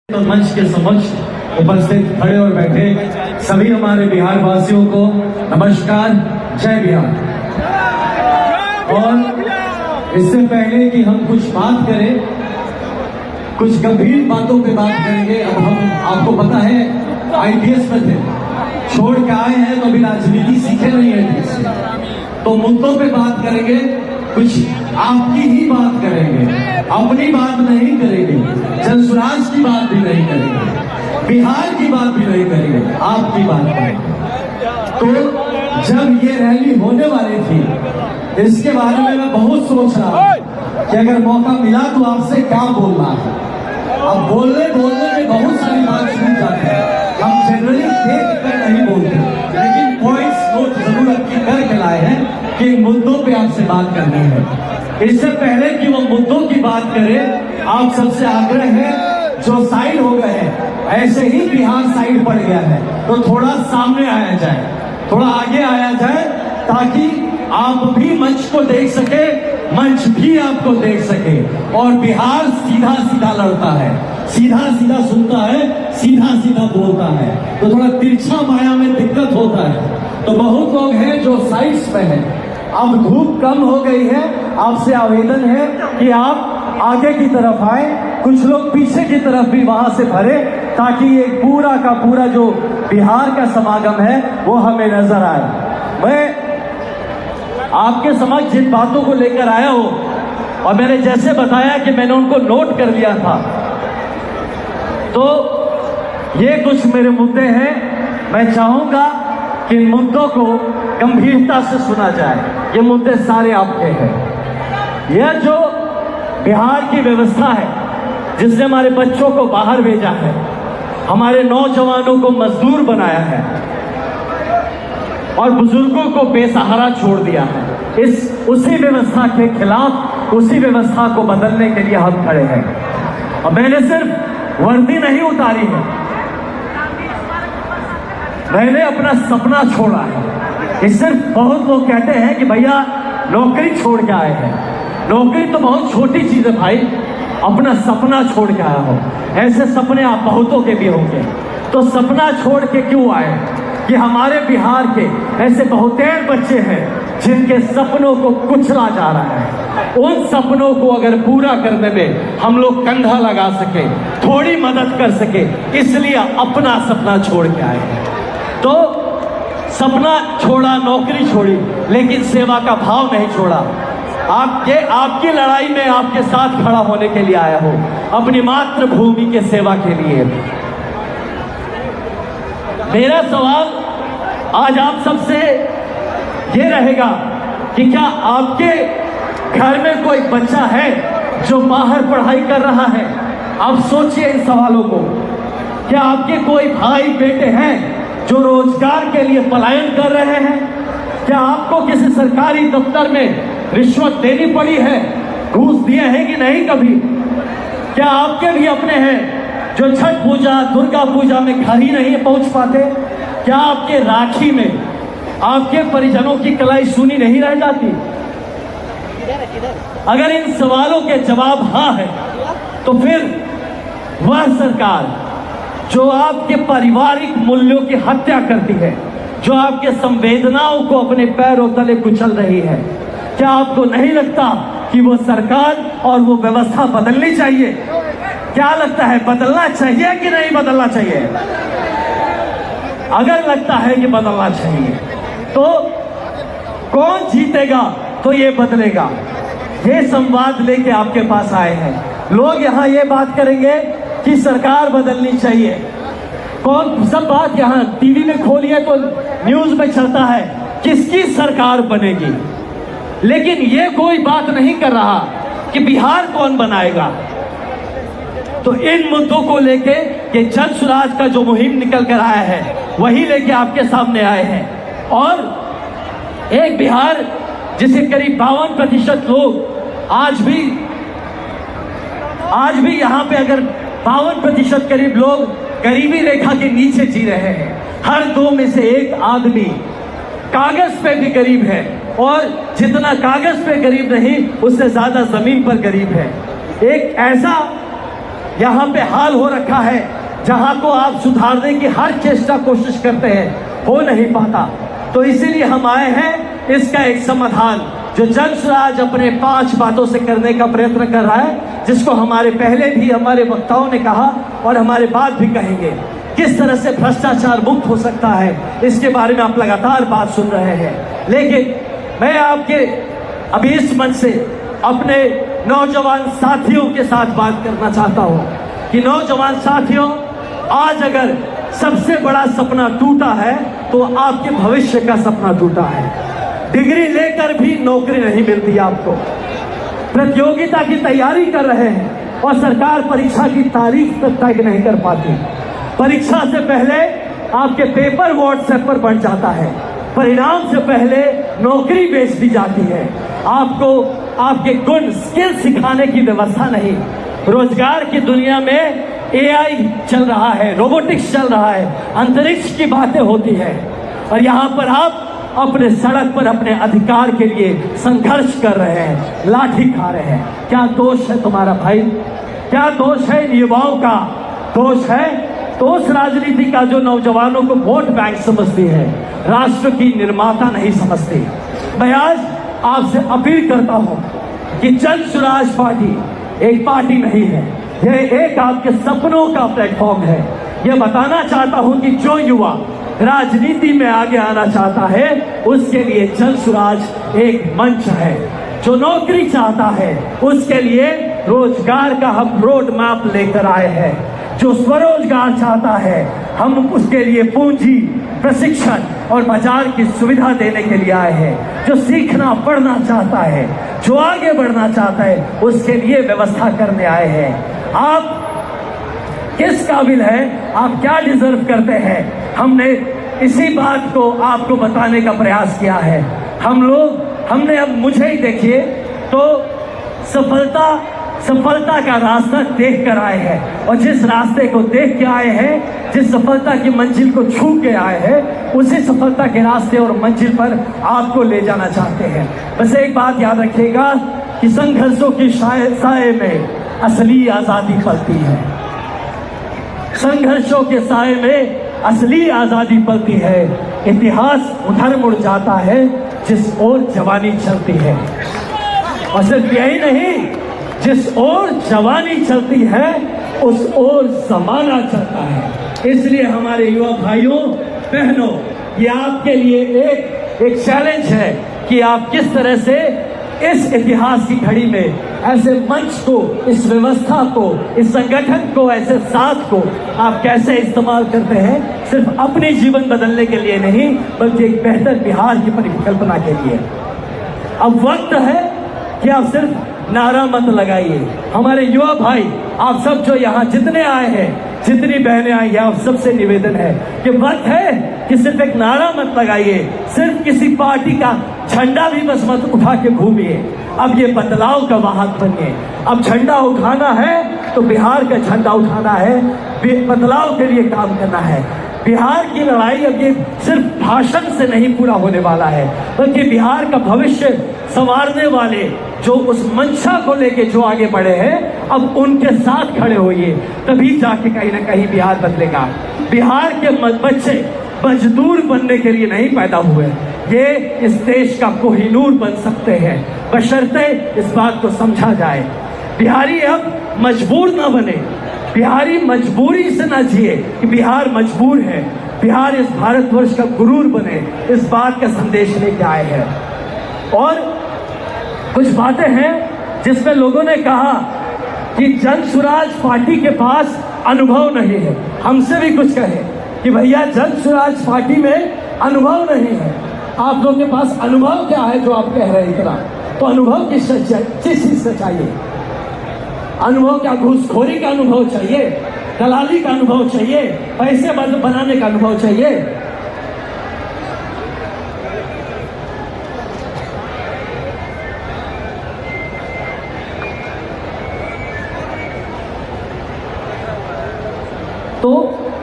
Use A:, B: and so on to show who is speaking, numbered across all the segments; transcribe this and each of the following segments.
A: तो मंच के समक्ष उपस्थित खड़े और बैठे सभी हमारे बिहार वासियों को नमस्कार, जय बिहार। और इससे पहले कि हम कुछ बात करें, कुछ गंभीर बातों पे बात करेंगे। अब हम, आपको पता है, आईपीएस में थे, छोड़ के आए हैं तो अभी राजनीति सीखे नहीं है ठीक से, तो मुद्दों पे बात करेंगे, कुछ आपकी ही बात करेंगे, अपनी बात नहीं करेंगे, जनसुराज की बात भी नहीं करेंगे, बिहार की बात भी नहीं करेंगे, आपकी बात करेंगे। तो जब ये रैली होने वाली थी, इसके बारे में मैं बहुत सोच रहा हूं कि अगर मौका मिला तो आपसे क्या बोलना है। अब बोलने में बहुत सारी बात छूट जाती है, हम जनरली देख कर नहीं बोलते, लेकिन पॉइंट्स नोट जरूर आपकी करके लाए हैं कि मुद्दों पे आपसे बात करनी है। इससे पहले कि वो मुद्दों की बात करें, आप सबसे आग्रह है, जो साइड हो गए हैं, ऐसे ही बिहार साइड पड़ गया है, तो थोड़ा सामने आया जाए, थोड़ा आगे आया जाए, ताकि आप भी मंच को देख सके, मंच भी आपको देख सके। और बिहार सीधा सीधा लड़ता है, सीधा सीधा सुनता है, सीधा सीधा बोलता है, तो थोड़ा तिरछा माया में दिक्कत होता है। तो बहुत लोग हैं जो साइड्स पे हैं। अब धूप कम हो गई है, आपसे आवेदन है कि आप आगे की तरफ आए, कुछ लोग पीछे की तरफ भी वहां से भरे, ताकि ये पूरा का पूरा जो बिहार का समागम है वो हमें नजर आए। मैं आपके समक्ष जिन बातों को लेकर आया हूं, और मैंने जैसे बताया कि मैंने उनको नोट कर लिया था, तो ये कुछ मेरे मुद्दे हैं। मैं चाहूंगा कि इन मुद्दों को गंभीरता से सुना जाए। ये मुद्दे सारे आपके हैं। यह जो बिहार की व्यवस्था है, जिसने हमारे बच्चों को बाहर भेजा है, हमारे नौजवानों को मजदूर बनाया है और बुजुर्गों को बेसहारा छोड़ दिया है, उसी व्यवस्था के खिलाफ, उसी व्यवस्था को बदलने के लिए हम खड़े हैं। और मैंने सिर्फ वर्दी नहीं उतारी है, मैंने अपना सपना छोड़ा है। इस सिर्फ बहुत लोग कहते हैं कि भैया नौकरी छोड़ के आए हैं, नौकरी तो बहुत छोटी चीज है भाई, अपना सपना छोड़ के आया हो। ऐसे सपने आप बहुतों के भी होंगे, तो सपना छोड़ के क्यों आए? कि हमारे बिहार के ऐसे बहुतेरे बच्चे हैं जिनके सपनों को कुचला जा रहा है। उन सपनों को अगर पूरा करने में हम लोग कंधा लगा सके, थोड़ी मदद कर सके, इसलिए अपना सपना छोड़ के आए हैं। तो सपना छोड़ा, नौकरी छोड़ी, लेकिन सेवा का भाव नहीं छोड़ा। आपकी लड़ाई में आपके साथ खड़ा होने के लिए आया हूं, अपनी मातृभूमि के सेवा के लिए। मेरा सवाल आज आप सबसे ये रहेगा कि क्या आपके घर में कोई बच्चा है जो बाहर पढ़ाई कर रहा है? आप सोचिए इन सवालों को। क्या आपके कोई भाई बेटे हैं जो रोजगार के लिए पलायन कर रहे हैं? क्या आपको किसी सरकारी दफ्तर में रिश्वत देनी पड़ी है, घूस दिए हैं कि नहीं कभी? क्या आपके भी अपने हैं जो छठ पूजा, दुर्गा पूजा में घर ही नहीं पहुंच पाते? क्या आपके राखी में आपके परिजनों की कलाई सुनी नहीं रह जाती? अगर इन सवालों के जवाब हाँ है, तो फिर वह सरकार जो आपके पारिवारिक मूल्यों की हत्या करती है, जो आपके संवेदनाओं को अपने पैरों तले कुचल रही है, क्या आपको नहीं लगता कि वो सरकार और वो व्यवस्था बदलनी चाहिए? क्या लगता है, बदलना चाहिए कि नहीं बदलना चाहिए? अगर लगता है कि बदलना चाहिए, तो कौन जीतेगा तो ये बदलेगा? ये संवाद लेके आपके पास आए हैं। लोग यहाँ ये बात करेंगे कि सरकार बदलनी चाहिए। कौन सब बात यहाँ टीवी में खोलिए तो न्यूज में चलता है किसकी सरकार बनेगी, लेकिन ये कोई बात नहीं कर रहा कि बिहार कौन बनाएगा। तो इन मुद्दों को लेके कि जनसुराज का जो मुहिम निकल कर आया है, वही लेके आपके सामने आए हैं। और एक बिहार जिसे करीब 52% लोग आज भी यहाँ पे अगर 52% करीब लोग गरीबी रेखा के नीचे जी रहे हैं। हर 2 में से 1 आदमी कागज पे भी गरीब है, और जितना कागज पे गरीब नहीं, उससे ज्यादा जमीन पर गरीब है। एक ऐसा
B: यहाँ पे हाल हो रखा है जहाँ को आप सुधारने की हर चेष्टा कोशिश करते हैं, हो नहीं पाता। तो इसीलिए हम आए हैं इसका एक समाधान जो जन स्वराज अपने 5 बातों से करने का प्रयत्न कर रहा है, जिसको हमारे पहले भी हमारे वक्ताओं ने कहा और हमारे बाद भी कहेंगे। किस तरह से भ्रष्टाचार मुक्त हो सकता है, इसके बारे में आप लगातार बात सुन रहे हैं। लेकिन मैं आपके अभी इस मंच से अपने नौजवान साथियों के साथ बात करना चाहता हूं कि नौजवान साथियों, आज अगर सबसे बड़ा सपना टूटा है तो आपके भविष्य का सपना टूटा है। डिग्री लेकर भी नौकरी नहीं मिलती आपको, प्रतियोगिता की तैयारी कर रहे हैं और सरकार परीक्षा की तारीख तक तय नहीं कर पाती। परीक्षा से पहले आपके पेपर व्हाट्सएप पर बन जाता है, परिणाम से पहले नौकरी बेच दी जाती है। आपको आपके गुण स्किल सिखाने की व्यवस्था नहीं। रोजगार की दुनिया में AI चल रहा है, रोबोटिक्स चल रहा है, अंतरिक्ष की बातें होती है और यहाँ पर आप अपने सड़क पर अपने अधिकार के लिए संघर्ष कर रहे हैं, लाठी खा रहे हैं। क्या दोष है तुम्हारा भाई? क्या दोष है युवाओं का? दोष है तो उस राजनीति का जो नौजवानों को वोट बैंक समझती है, राष्ट्र की निर्माता नहीं समझती। मैं आज आपसे अपील करता हूं कि जन स्वराज पार्टी एक पार्टी नहीं है, यह एक आपके सपनों का प्लेटफॉर्म है। यह बताना चाहता हूं कि जो युवा राजनीति में आगे आना चाहता है उसके लिए जन स्वराज एक मंच है। जो नौकरी चाहता है उसके लिए रोजगार का हम रोड मैप लेकर आए हैं। जो स्वरोजगार चाहता है हम उसके लिए पूंजी, प्रशिक्षण और बाजार की सुविधा देने के लिए आए हैं। जो सीखना पढ़ना चाहता है, जो आगे बढ़ना चाहता है, उसके लिए व्यवस्था करने आए हैं। आप किस काबिल हैं, आप क्या डिजर्व करते हैं, हमने इसी बात को आपको बताने का प्रयास किया है। हमने अब मुझे ही देखिए तो सफलता का रास्ता देख कर आए हैं और जिस रास्ते को देख के आए हैं, जिस सफलता की मंजिल को छू के आए हैं, उसी सफलता के रास्ते और मंजिल पर आपको ले जाना चाहते हैं। बस एक बात याद रखिएगा कि संघर्षों की साए में असली आजादी पलती है। संघर्षों के साए में असली आजादी पलती है। इतिहास उधर मुड़ जाता है जिस ओर जवानी चलती है। और सिर्फ यही नहीं, जिस ओर जवानी चलती है उस ओर जमाना चलता है। इसलिए हमारे युवा भाइयों बहनों, ये आपके लिए एक चैलेंज है कि आप किस तरह से इस इतिहास की घड़ी में ऐसे मंच को, इस व्यवस्था को, इस संगठन को, ऐसे साथ को आप कैसे इस्तेमाल करते हैं, सिर्फ अपने जीवन बदलने के लिए नहीं बल्कि एक बेहतर बिहार की परिकल्पना के लिए। अब वक्त है कि आप सिर्फ नारा मत लगाइए। हमारे युवा भाई, आप सब जो यहाँ जितने आए हैं, जितनी बहनें आई हैं, आप सबसे निवेदन है कि वक्त है कि सिर्फ एक नारा मत लगाइए, सिर्फ किसी पार्टी का झंडा भी बस मत उठा के घूमिए। अब ये बदलाव का वाहक बनिए। अब झंडा उठाना है तो बिहार का झंडा उठाना है, बदलाव के लिए काम करना है। बिहार की लड़ाई अब ये सिर्फ भाषण से नहीं पूरा होने वाला है, बल्कि बिहार का भविष्य संवारने वाले जो उस मंशा को लेके जो आगे बढ़े हैं, अब उनके साथ खड़े होइए, तभी जाके कहीं ना कहीं बिहार बदलेगा। बिहार के बच्चे मजदूर बनने के लिए नहीं पैदा हुए, ये इस देश का कोहिनूर बन सकते हैं, बशर्ते इस बात को समझा जाए। बिहारी अब मजबूर ना बने, बिहारी मजबूरी से ना जिए कि बिहार मजबूर है। बिहार इस भारतवर्ष का गुरूर बने, इस बात का संदेश लेके आए हैं। और कुछ बातें हैं जिसमें लोगों ने कहा कि जन स्वराज पार्टी के पास अनुभव नहीं है। हमसे भी कुछ कहे कि भैया जन स्वराज पार्टी में अनुभव नहीं है। आप लोगों के पास अनुभव क्या है जो आप कह रहे हैं इतना? तो अनुभव किस चीज से चाहिए? अनुभव क्या? घूसखोरी का अनुभव चाहिए, दलाली का अनुभव चाहिए, पैसे बनाने का अनुभव चाहिए? तो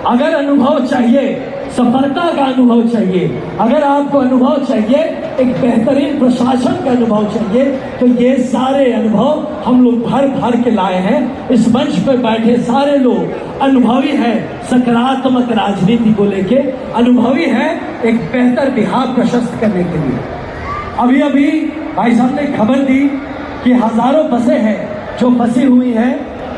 B: अगर अनुभव चाहिए, सफलता का अनुभव चाहिए, अगर आपको अनुभव चाहिए एक बेहतरीन प्रशासन का अनुभव चाहिए, तो ये सारे अनुभव हम लोग भर भर के लाए हैं। इस मंच पर बैठे सारे लोग अनुभवी हैं सकारात्मक राजनीति को लेके, अनुभवी हैं एक बेहतर बिहार प्रशस्त करने के लिए। अभी अभी भाई साहब ने खबर दी कि हजारों बसें हैं जो फंसी हुई हैं,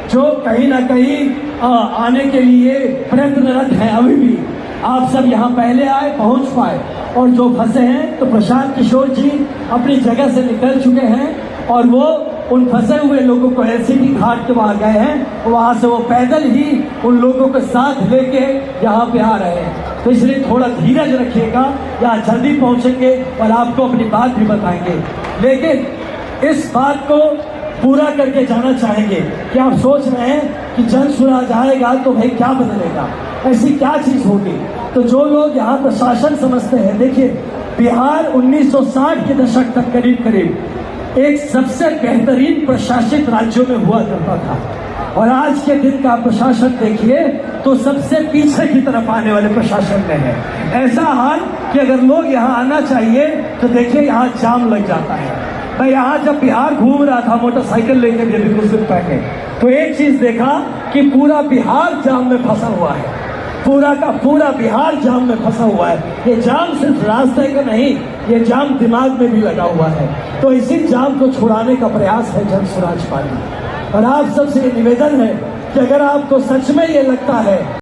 B: जो कहीं ना कहीं आने के लिए प्रयत्नरत हैं। अभी भी आप सब यहाँ पहले आए, पहुँच पाए, और जो फंसे हैं तो प्रशांत किशोर जी अपनी जगह से निकल चुके हैं और वो उन फंसे हुए लोगों को एलसीटी घाट के वहाँ गए हैं, वहाँ से वो पैदल ही उन लोगों को साथ लेके यहाँ पे आ रहे हैं। तो इसलिए थोड़ा धीरज रखिएगा, यहाँ जल्दी पहुँचेंगे और आपको अपनी बात भी बताएंगे। लेकिन इस बात को पूरा करके जाना चाहेंगे कि आप सोच रहे हैं कि जन स्वराज आएगा तो भाई क्या बदलेगा, ऐसी क्या चीज होगी। तो जो लोग यहाँ प्रशासन समझते हैं, देखिए बिहार 1960 के दशक तक करीब करीब एक सबसे बेहतरीन प्रशासित राज्यों में हुआ करता था, और आज के दिन का प्रशासन देखिए तो सबसे पीछे की तरफ आने वाले प्रशासन में है। ऐसा हाल कि अगर लोग यहाँ आना चाहिए तो देखिए यहाँ जाम लग जाता है। मैं यहाँ जब बिहार घूम रहा था मोटरसाइकिल लेकर भी कुछ दिन पहले, तो एक चीज देखा कि पूरा बिहार जाम में फंसा हुआ है, पूरा का पूरा बिहार जाम में फंसा हुआ है। ये जाम सिर्फ रास्ते का नहीं, ये जाम दिमाग में भी लगा हुआ है। तो इसी जाम को छुड़ाने का प्रयास है जन स्वराज पार्टी। और आप सबसे निवेदन है कि अगर आपको सच में ये लगता है